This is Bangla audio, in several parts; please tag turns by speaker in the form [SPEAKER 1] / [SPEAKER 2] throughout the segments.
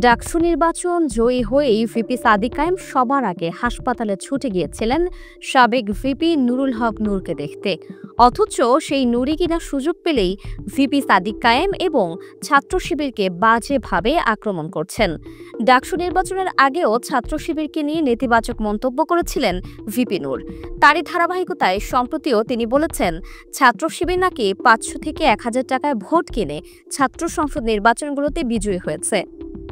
[SPEAKER 1] ডাকসু নির্বাচন জয়ী হয়েই ভিপি সাদিক কায়েম সবার আগে হাসপাতালে ছুটে গিয়েছিলেন সাবেক ভিপি নুরুল হক নূরকে দেখতে। অথচ সেই নুরই কিনা সুযোগ পেলেই ভিপি সাদিক কায়েম এবং ছাত্র শিবিরকে বাজেভাবে আক্রমণ করছেন। ডাকসু নির্বাচনের আগেও ছাত্র শিবিরকে নিয়ে নেতিবাচক মন্তব্য করেছিলেন ভিপি নূর। তারই ধারাবাহিকতায় সম্প্রতিও তিনি বলেছেন, ছাত্র শিবির নাকি ৫০০ থেকে ১,০০০ টাকায় ভোট কিনে ছাত্র সংসদ নির্বাচনগুলোতে বিজয়ী হয়েছে।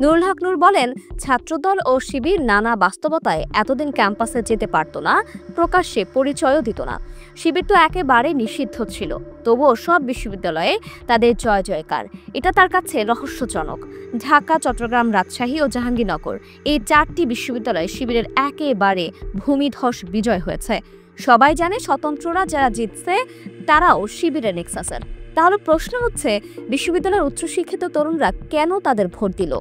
[SPEAKER 1] নুরুল হক নূর বলেন, ছাত্রদল ও শিবির নানা বাস্তবতায় এতদিন ক্যাম্পাসে যেতে পারত না, প্রকাশ্যে পরিচয়ও দিত না। শিবির তো একেবারে নিষিদ্ধ ছিল, তবুও সব বিশ্ববিদ্যালয়ে তাদের জয় জয়কার। এটা তার কাছে রহস্যজনক। ঢাকা, চট্টগ্রাম, রাজশাহী ও জাহাঙ্গীরনগর এই ৪টি বিশ্ববিদ্যালয়ে শিবিরের একেবারে ভূমিধস বিজয় হয়েছে। সবাই জানে স্বতন্ত্ররা যারা জিতছে তারাও শিবিরের নেক্সাসের। তাহলে প্রশ্ন হচ্ছে, বিশ্ববিদ্যালয়ের উচ্চশিক্ষিত তরুণরা কেন তাদের ভোট দিল?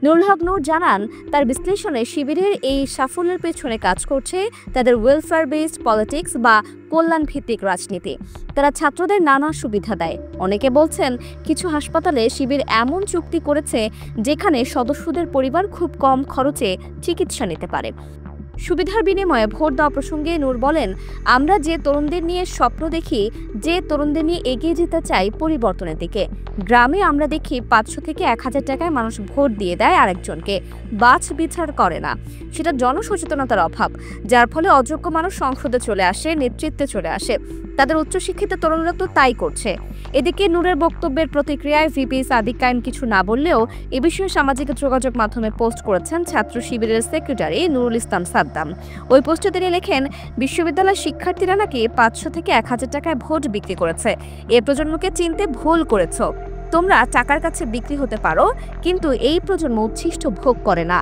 [SPEAKER 1] নুরুল হক নূর জানান, তার বিশ্লেষণে শিবিরের এই সাফল্যের পেছনে কাজ করছে তাদের ওয়েলফেয়ার বেসড পলিটিক্স বা কল্যাণ ভিত্তিক রাজনীতি। তারা ছাত্রদের নানা সুবিধা দেয়। অনেকে বলছেন, কিছু হাসপাতালে শিবির এমন চুক্তি করেছে যেখানে সদস্যদের পরিবার খুব কম খরচে চিকিৎসা নিতে পারে। সুবিধার বিনিময়ে ভোট দেওয়া প্রসঙ্গে নূর বলেন, আমরা যে তরুণদের নিয়ে স্বপ্ন দেখি, যে তরুণদের নিয়ে এগিয়ে যেতে চাই পরিবর্তনের দিকে। গ্রামে আমরা দেখি ৫০০ থেকে ১,০০০ টাকায় মানুষ ভোট দিয়ে দেয় আরেকজনকে, বাছ বিচার করে না। সেটা জনসচেতনতার অভাব, যার ফলে অযোগ্য মানুষ সংসদে চলে আসে, নেতৃত্বে চলে আসে। তাদের উচ্চশিক্ষিত তরুণরা তো তাই করছে। এদিকে নূরের বক্তব্যের প্রতিক্রিয়ায় ভিপি সাদিক কায়েম কিছু না বললেও এ বিষয়ে সামাজিক যোগাযোগ মাধ্যমে পোস্ট করেছেন ছাত্র শিবিরের সেক্রেটারি নুরুল ইসলাম সাদ্দাম। ওই পোস্টে তিনি লেখেন, বিশ্ববিদ্যালয়ের শিক্ষার্থীরা নাকি ৫০০ থেকে ১,০০০ টাকায় ভোট বিক্রি করেছে। এ প্রজন্মকে চিনতে ভুল করেছ। তোমরা টাকার কাছে বিক্রি হতে পারো, কিন্তু এই প্রজন্ম উচ্ছিষ্ট ভোগ করে না।